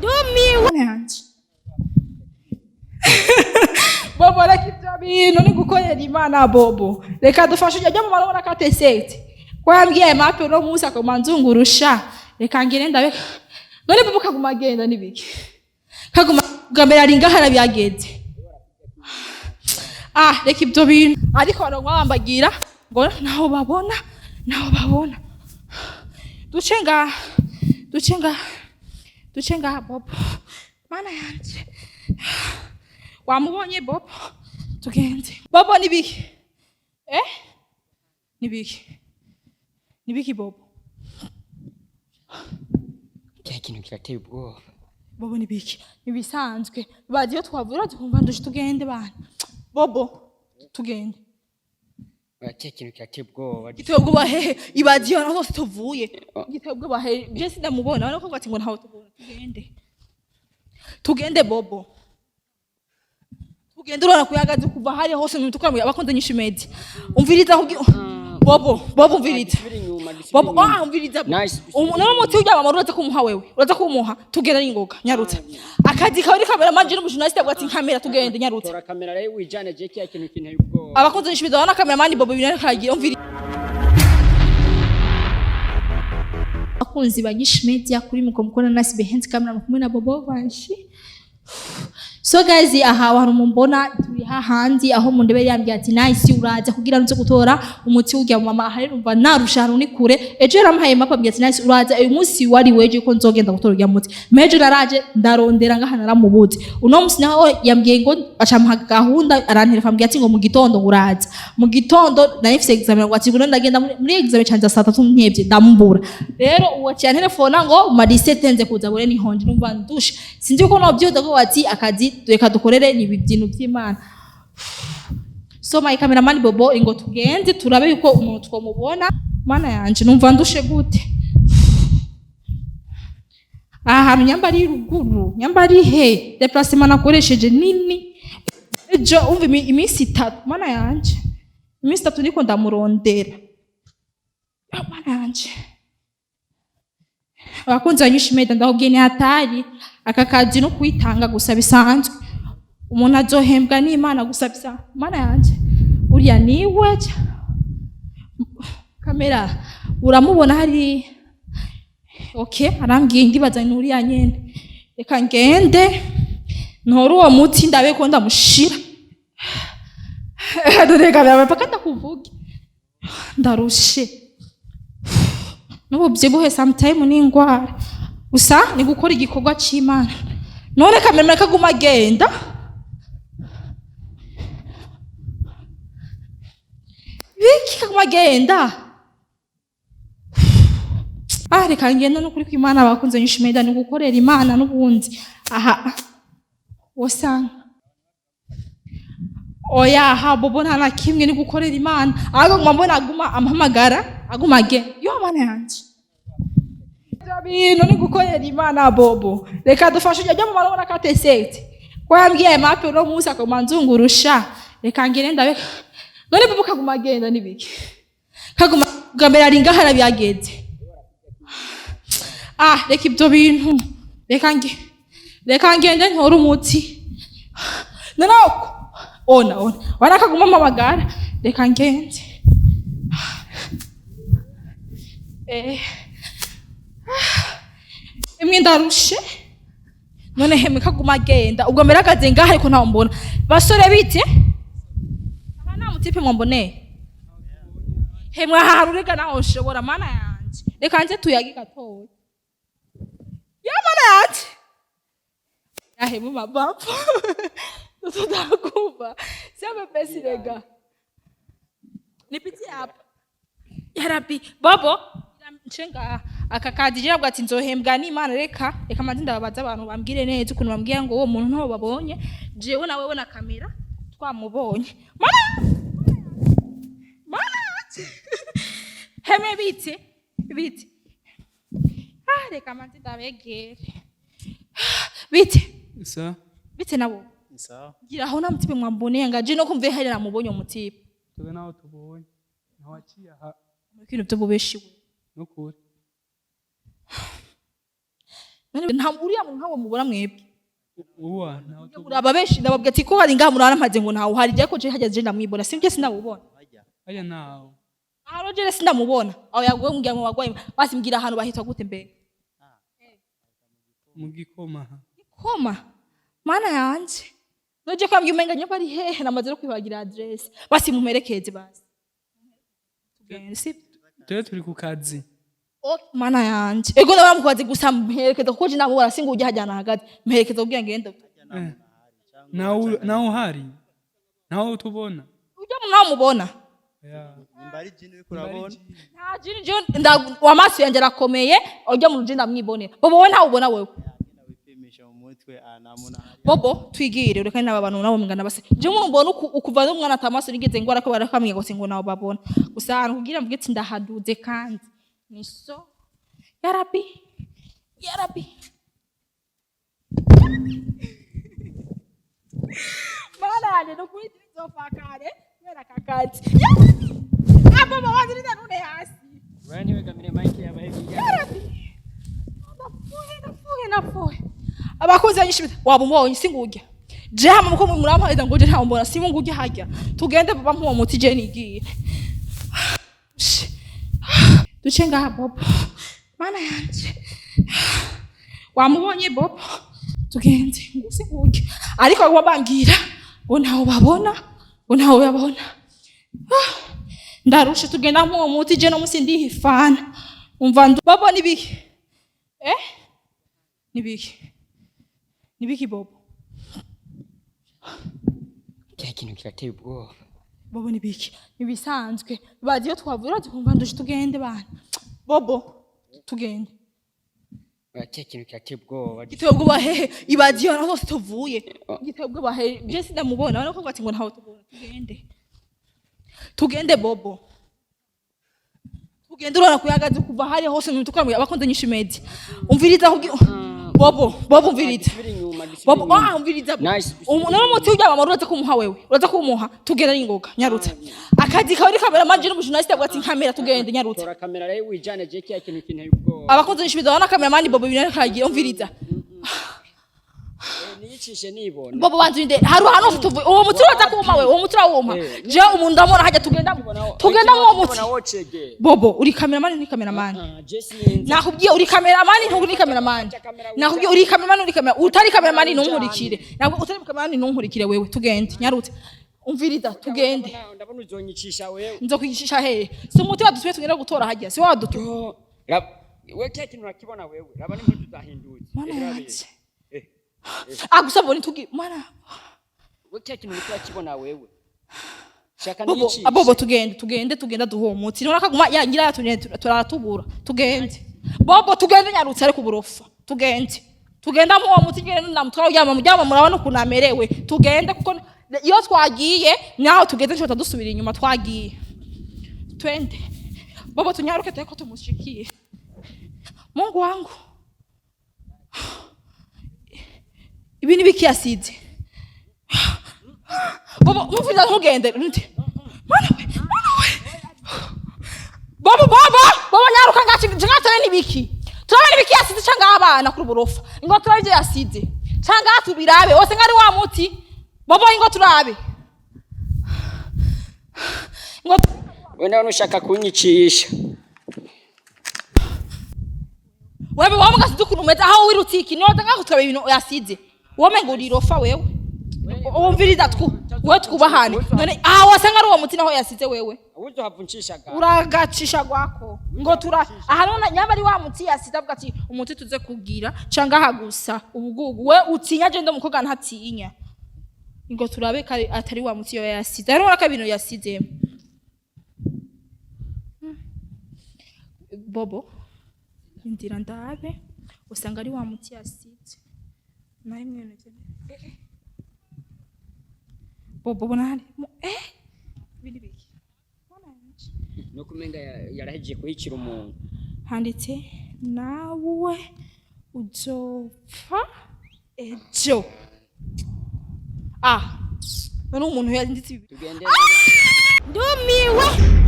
ndumiwe Bobo reka ibyo bintu ni gukorera Imana Bobo reka dufashe ujya mu marabona katesete ko yambwiye mape no musa akamanzungurusha reka ngire ndabe none Bobo kaguma agenda nibiki kaguma gambera ringa harabyageze reka ibyo bintu ariko baronwa bambagira ngo naho babona ducenga Bobo mana yanje wamubonye Bobo tugende Bobo nibiki nibiki Bobo cya kintu kirateye ubwoba Bobo nibiki nibisanzwe bagiye twavura tukumva ndushe tugende bana Bobo tugende cya kintu kirateye ubwoba giteye ubwoba hehe ibagiye naho hose tuvuye giteye ubwoba hehe je sindamubona bana ko bati ngo ntaho tubona tugende Bobo ugenda urana kuyagaze kuva hari hose ntutukamwe abakonze nyinshi medi umviriza Bobo umviriza Bobo umviriza umuntu muti ujya bamurutse kumuha wewe uraza kumuha tugenda n'ingoga nyarutsa akazi kawe kamera manje n'umujournaliste abwati kamera tugende nyarutsa tora kamera rero wijane je kiya kintu kinteye ubwoba abakonze nyinshi medi bana kamera mani Bobo binane kagira umviriza abakunzi ba nyinshi media kuri mukomukona nasi behenze kamera kumwe na Bobo banshi So guys, aha hari umumbona turi hahandi aho mu ndebe yambye ati nice uraza kugira nze gutora umuti ujya mu mama hari numva narushana ni kure ejo yaramuhaye mapa mbye ati nice uraza uyu munsi wari weje ko nzogenda gutora ujya muti mejo naraje ndarondera ngahana naramubuze uno munsi naho yambye ngo acamuha gahunda arantelefona mbye ati ngo mu gitondo uraza mu gitondo na ifise examen ngo ati ngo ndagenda muri examen cyanza saa 3 ntebye ndamubura rero uwo cyane telefona ngo marise tenze kuza bure ni honje numva ndushe sinzi ko no byo dago ati akazi reka dukorere ni ibintu by'Imana so my cameraman Bobo ingo tugenze turabe yuko umuntu twomubona mana yanje numva ndushe gute nyambari ruguru nyambari he déplacement nakoresheje nini ejo umva iminsi 3 mana yanje iminsi 3 niko ndamurondera mana yanje abakunzi banyinshi meda ndahubwiye hatari akakazi no kwitanga gusa bisanzwe umuntu azohembwa n'Imana gusa bisa mana yanje uriya niwe kamera uramubona hari arambwiye ndibaza n'uriya nyene reka ngende ntora uwo muti ndabe ko ndamushira doreka bapaka ndakuvuga ndarushe nubu byibuhe sometime n'ingwara gusa ni gukora igikorwa cy'Imana none kamera kaguma agenda biki kaguma agenda reka ngenda no kuri kw'Imana bakunze nyinshi meda ni gukorera Imana n'ubundi wasanga oya Bobo nta na kimwe ni gukorera Imana ahubwo mbona aguma ampamagara aguma agenda yo mana yanje bintu ni gukorera Imana Bobo reka dufashe ujya mu marabona katesete ko yambwiye mape no musa akamanzungurusha reka ngire ndabe none Bobo kaguma agenda nibiki kaguma gambera ringa harabyageze reka ibyo bintu reka ngende ntora umuti none ona warakaguma amagara reka ngende imwe ndarushe none heme kaguma agenda ubwo mbere akaze ngaha ariko ntawo mbona basore bite nta mutipe mwambone hemwe harurega naho nshobora mana yanje reka nze tuyagi gatoya ya mana yanje hemwe mabapfa tutakuva sema pesi rega nipiti hapa ya Rabbi Bobo nchenga akakazi je bwati nzohembwa n'Imana reka manzi ndababaza abantu bambwire neza ukuntu bambwiye ngo uwo muntu ntaho babonye jewe nawe wona kamera twamubonye mana heme biti reka manzi ndabegere biti nabo gira aho namutipe mwamboneye ngaje no kumve hari namubonye umutipe tube naho tubonye naho aciye aha ikintu byo bubeshiwe nukuri nta uriya muntu ntawe mubona mwebwe uwa naho tubonye uraba benshi ndababwira ati ko hari ngaha murana mpaze ngo ntawe uhari je ko je hageze ndamwibona sibyo sinabubona aya naho Rogere sindamubona aho yaguye ngira ngo bagwaye basimbwira ahantu bahitwa gute mbere mu gikoma mana yanje noje kwambye umenga nyo bari hehe namaze no kwibagira address basi mumerekeze basi turi ku kazi mana yanje ego ndabamukazi gusa mperekeza kuko je namubona singo ujya hajyana hagati mperekeza ubwiye ngende naho hari naho tubona ujya naho mubona imbari jini uri kurabona nta jini jo wamaso yanje arakomeye ujya mu jini ndamwibonera bobo we ntawe ubona wewe bobo twigire ureka n'aba bantu nabo mungana base je mumbona ukuva n'umwana atamaso nigeze ngora ko barakamye ngo singo nawo babona gusa ahantu kugira mvuge ati ndahaduze kandi niso ya rabbi mara no kwitizo fakare mera kakati abo bawazi none hasi wani wegamire mike yabahebiye ya rabbi nafuhe abakozi banyishimita wabumubonye singujya je hama muko murampaheza ngo je nta mbona simu ngujya hajya tugende baba mpuwo muti je nigiye duce ngaha bobo mana yanje wamubonye bobo tugende ngo singujya ariko wabangira ngo ntawo babona ndarusha tugenda mpuwo muti je no musi ndihifana umva bobo nibiki nibiki bobo kya kintu kirateye ubwoba bobo nibiki nibisanzwe bagiye twavura tukumva ndusha tugende bana bobo tugende kya kintu kirateye ubwoba giteye ubwoba hehe ibagiye naho hose tuvuye giteye ubwoba hehe je sindamubona bana ko ati ngo ntaho tubona tugende bobo tugende urona kuyagaze kuva hari hose ntutukamwe abakonze nyinshi medi umviriza bobo umviriza bobo umviriza no muti ujya mama uraza kumuha wewe uraza kumuha tugenda n'ingoga nyarutsa akazi kawe kamera manje n'umujournaliste bwati nkamera tugende nyarutsa tora kamera rero wijane je kya kintu kintu ubwoba abakonze nyinshi bidana kamera mani bobo binene kagiye umviriza niyicishe nibona bobo wanzinde haru hano tuvuye uwo muti uraza kuma wewe uwo muti urawuma je umuntu ndamona hajya tugenda mu muti bobo uri cameraman ni cameraman nakubwiye uri cameraman nturi cameraman nakubwiye uri cameraman uri cameraman utari cameraman ntunkurikire nabwo utari cameraman ntunkurikire wewe tugende nyarutse umviriza tugende ndabona uzonyicisha wewe nzokwigisha hehe si umuti wadusuye tugenda gutora hajya si waduto we kya kintu nakibona wewe raba ni mutu zahindutse agusabona tugi mana wekya kintu nakibona wewe shaka bobo niyicishe abobo tugenda duho muti nora kaguma yangira yatunye turaratubura tugende bobo tugende nyarutse ari kuburofa tugenda mu uwo muti ngene namutwara ujyama murabona kunamerewe tugende kuko iyo twagiye naho tugeze cyo tadusubira inyuma twagiye twende bobo tunyaruke teko tumushikiye Mungu wangu ibi ni biki yasize bobo mufita ntugende mana we bobo nyaruka ngatane ni biki turabona ibiki yasize cyangwa abana kuri burofa ingo turaje yasize cyangwa tubirabe wose ngari wa muti bobo ingo turabe ingo wenda unushaka kunyicisha wewe wamugasize kunumeza aho wirutiki niyo tanga kuturabe ibintu yasize wome ngo urirofa wewe umviriza we twubahane none wasanga ari uwo muti naho yasize wewe uzo havuncishaga uragacisha gwako ngo tura ahanona nyamba ari wa muti yasize avuga ati umuti tuze kugira canga hagusa ubugugu we utinya je ndo mukoga ntatinya ngo turabe kare atari wa muti yo yasize ari uraka bintu yasize bobo ndira ndabe usanga ari wa muti yasize nari mwene bobo nani bini biki no kumenga yaraheje kuhicira umuntu handitse nawe uzopfa ejo none umuntu yanditse tugende ndumiwe